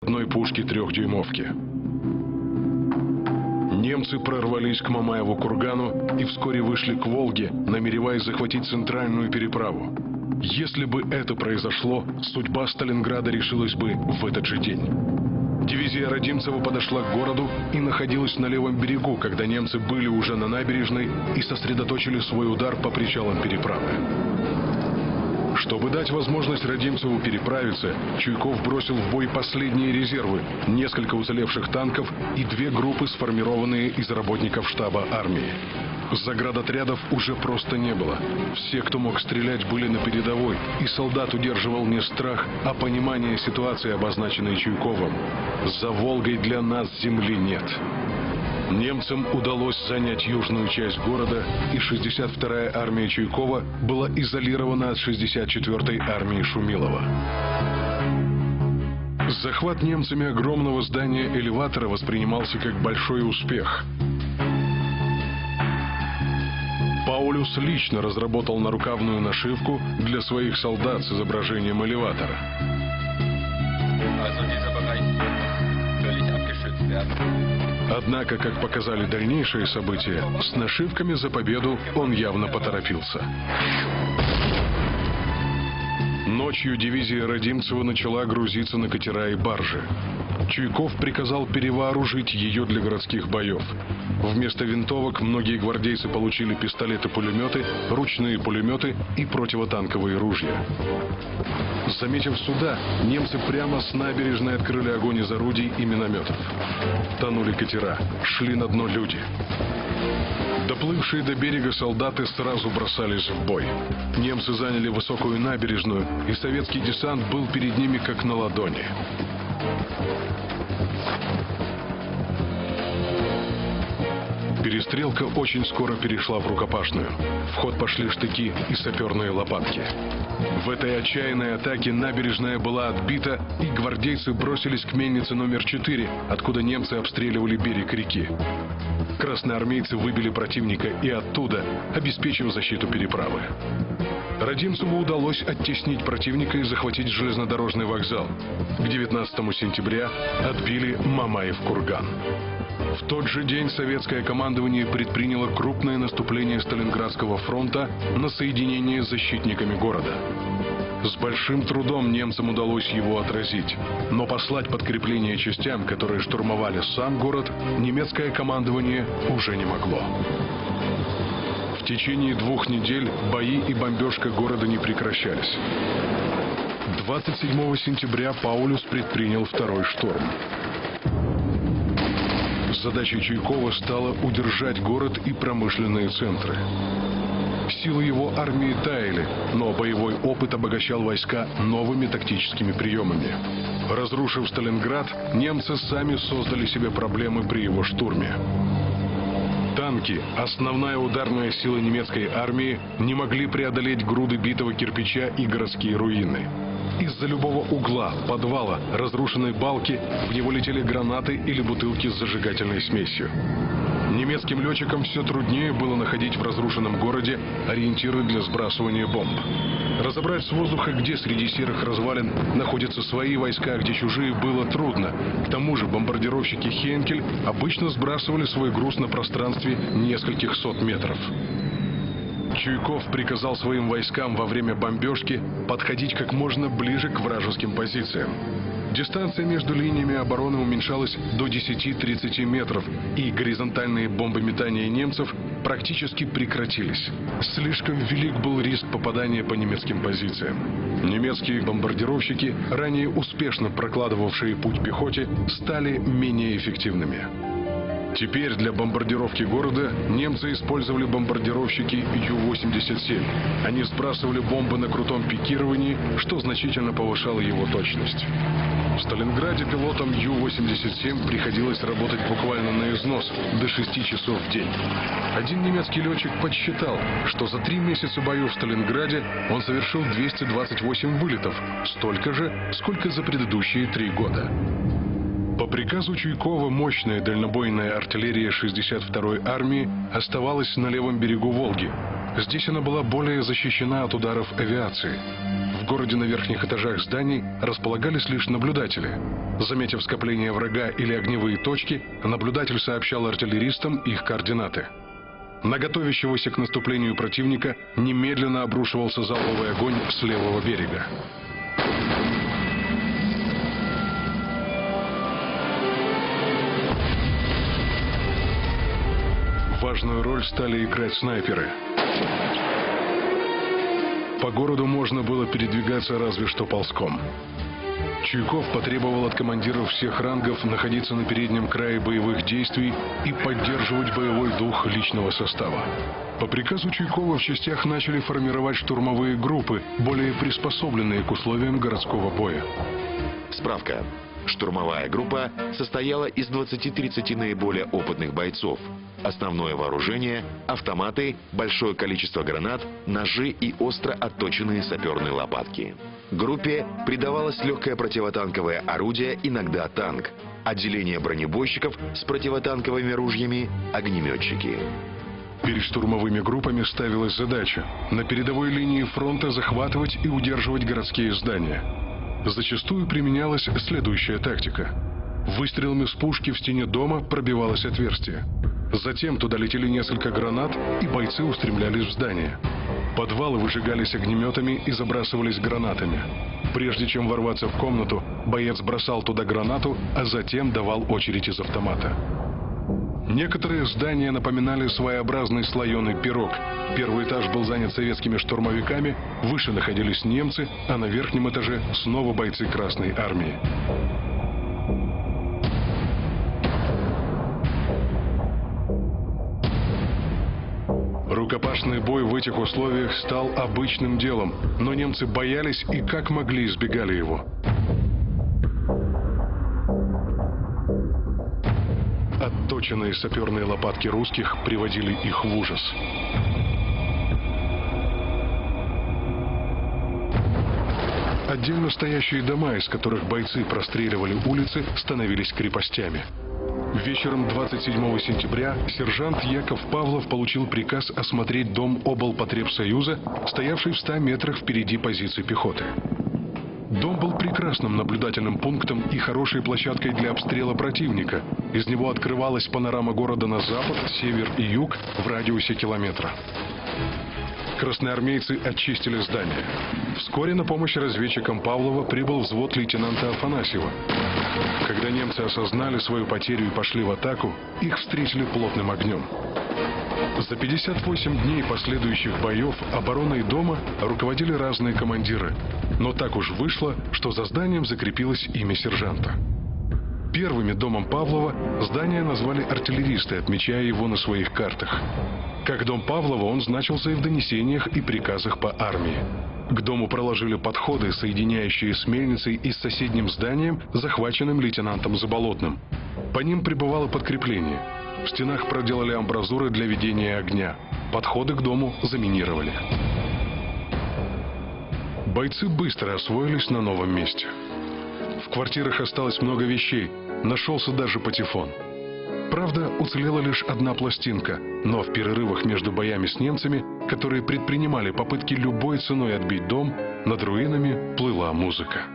одной пушки 3-дюймовки. Немцы прорвались к Мамаеву кургану и вскоре вышли к Волге, намереваясь захватить центральную переправу. Если бы это произошло, судьба Сталинграда решилась бы в этот же день. Дивизия Родимцева подошла к городу и находилась на левом берегу, когда немцы были уже на набережной и сосредоточили свой удар по причалам переправы. Чтобы дать возможность Родимцеву переправиться, Чуйков бросил в бой последние резервы, несколько уцелевших танков и 2 группы, сформированные из работников штаба армии. Заградотрядов уже просто не было. Все, кто мог стрелять, были на передовой, и солдат удерживал не страх, а понимание ситуации, обозначенной Чуйковым. «За Волгой для нас земли нет». Немцам удалось занять южную часть города, и 62-я армия Чуйкова была изолирована от 64-й армии Шумилова. Захват немцами огромного здания элеватора воспринимался как большой успех. Паулюс лично разработал нарукавную нашивку для своих солдат с изображением элеватора. Однако, как показали дальнейшие события, с нашивками за победу он явно поторопился. Ночью дивизия Родимцева начала грузиться на катера и баржи. Чуйков приказал перевооружить ее для городских боев. Вместо винтовок многие гвардейцы получили пистолеты-пулеметы, ручные пулеметы и противотанковые ружья. Заметив суда, немцы прямо с набережной открыли огонь из орудий и минометов. Тонули катера, шли на дно люди. Доплывшие до берега солдаты сразу бросались в бой. Немцы заняли высокую набережную, и советский десант был перед ними как на ладони. Перестрелка очень скоро перешла в рукопашную. В ход пошли штыки и саперные лопатки. В этой отчаянной атаке набережная была отбита, и гвардейцы бросились к мельнице номер 4, откуда немцы обстреливали берег реки. Красноармейцы выбили противника и оттуда, обеспечив защиту переправы. Родимцеву удалось оттеснить противника и захватить железнодорожный вокзал. К 19 сентября отбили Мамаев курган. В тот же день советское командование предприняло крупное наступление Сталинградского фронта на соединение с защитниками города. С большим трудом немцам удалось его отразить, но послать подкрепление частям, которые штурмовали сам город, немецкое командование уже не могло. В течение 2 недель бои и бомбежка города не прекращались. 27 сентября Паулюс предпринял второй штурм. Задачей Чуйкова стало удержать город и промышленные центры. Силы его армии таяли, но боевой опыт обогащал войска новыми тактическими приемами. Разрушив Сталинград, немцы сами создали себе проблемы при его штурме. Танки, основная ударная сила немецкой армии, не могли преодолеть груды битого кирпича и городские руины. Из-за любого угла, подвала, разрушенной балки в него летели гранаты или бутылки с зажигательной смесью. Немецким летчикам все труднее было находить в разрушенном городе ориентиры для сбрасывания бомб. Разобрать с воздуха, где среди серых развалин находятся свои войска, а где чужие, было трудно. К тому же бомбардировщики «Хенкель» обычно сбрасывали свой груз на пространстве нескольких сот метров. Чуйков приказал своим войскам во время бомбежки подходить как можно ближе к вражеским позициям. Дистанция между линиями обороны уменьшалась до 10-30 метров, и горизонтальные бомбометания немцев практически прекратились. Слишком велик был риск попадания по немецким позициям. Немецкие бомбардировщики, ранее успешно прокладывавшие путь пехоте, стали менее эффективными. Теперь для бомбардировки города немцы использовали бомбардировщики Ю-87. Они сбрасывали бомбы на крутом пикировании, что значительно повышало его точность. В Сталинграде пилотам Ю-87 приходилось работать буквально на износ, до 6 часов в день. Один немецкий летчик подсчитал, что за 3 месяца боев в Сталинграде он совершил 228 вылетов, столько же, сколько за предыдущие 3 года. По приказу Чуйкова мощная дальнобойная артиллерия 62-й армии оставалась на левом берегу Волги. Здесь она была более защищена от ударов авиации. В городе на верхних этажах зданий располагались лишь наблюдатели. Заметив скопление врага или огневые точки, наблюдатель сообщал артиллеристам их координаты. На готовящегося к наступлению противника немедленно обрушивался залповый огонь с левого берега. Важную роль стали играть снайперы. По городу можно было передвигаться разве что ползком. Чуйков потребовал от командиров всех рангов находиться на переднем крае боевых действий и поддерживать боевой дух личного состава. По приказу Чуйкова в частях начали формировать штурмовые группы, более приспособленные к условиям городского боя. Справка. Штурмовая группа состояла из 20-30 наиболее опытных бойцов. Основное вооружение – автоматы, большое количество гранат, ножи и остро отточенные саперные лопатки. Группе придавалось легкое противотанковое орудие, иногда танк, отделение бронебойщиков с противотанковыми ружьями, огнеметчики. Перед штурмовыми группами ставилась задача на передовой линии фронта захватывать и удерживать городские здания. Зачастую применялась следующая тактика. Выстрелами с пушки в стене дома пробивалось отверстие. Затем туда летели несколько гранат, и бойцы устремлялись в здание. Подвалы выжигались огнеметами и забрасывались гранатами. Прежде чем ворваться в комнату, боец бросал туда гранату, а затем давал очередь из автомата. Некоторые здания напоминали своеобразный слоеный пирог. Первый этаж был занят советскими штурмовиками, выше находились немцы, а на верхнем этаже снова бойцы Красной Армии. Рукопашный бой в этих условиях стал обычным делом, но немцы боялись и как могли избегали его. Отточенные саперные лопатки русских приводили их в ужас. Отдельно стоящие дома, из которых бойцы простреливали улицы, становились крепостями. Вечером 27 сентября сержант Яков Павлов получил приказ осмотреть дом облпотребсоюза, стоявший в 100 метрах впереди позиций пехоты. Дом был прекрасным наблюдательным пунктом и хорошей площадкой для обстрела противника. Из него открывалась панорама города на запад, север и юг в радиусе километра. Красноармейцы очистили здание. Вскоре на помощь разведчикам Павлова прибыл взвод лейтенанта Афанасьева. Когда немцы осознали свою потерю и пошли в атаку, их встретили плотным огнем. За 58 дней последующих боев обороной дома руководили разные командиры. Но так уж вышло, что за зданием закрепилось имя сержанта. Первыми домом Павлова здание назвали артиллеристы, отмечая его на своих картах. Как дом Павлова он значился и в донесениях и приказах по армии. К дому проложили подходы, соединяющие с мельницей и с соседним зданием, захваченным лейтенантом Заболотным. По ним прибывало подкрепление. В стенах проделали амбразуры для ведения огня. Подходы к дому заминировали. Бойцы быстро освоились на новом месте. В квартирах осталось много вещей, нашелся даже патефон. Правда, уцелела лишь одна пластинка, но в перерывах между боями с немцами, которые предпринимали попытки любой ценой отбить дом, над руинами плыла музыка.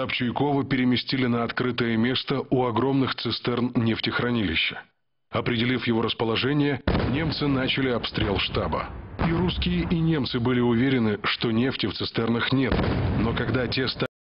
Штаб Чуйкова переместили на открытое место у огромных цистерн нефтехранилища. Определив его расположение, немцы начали обстрел штаба. И русские, и немцы были уверены, что нефти в цистернах нет. Но когда те стали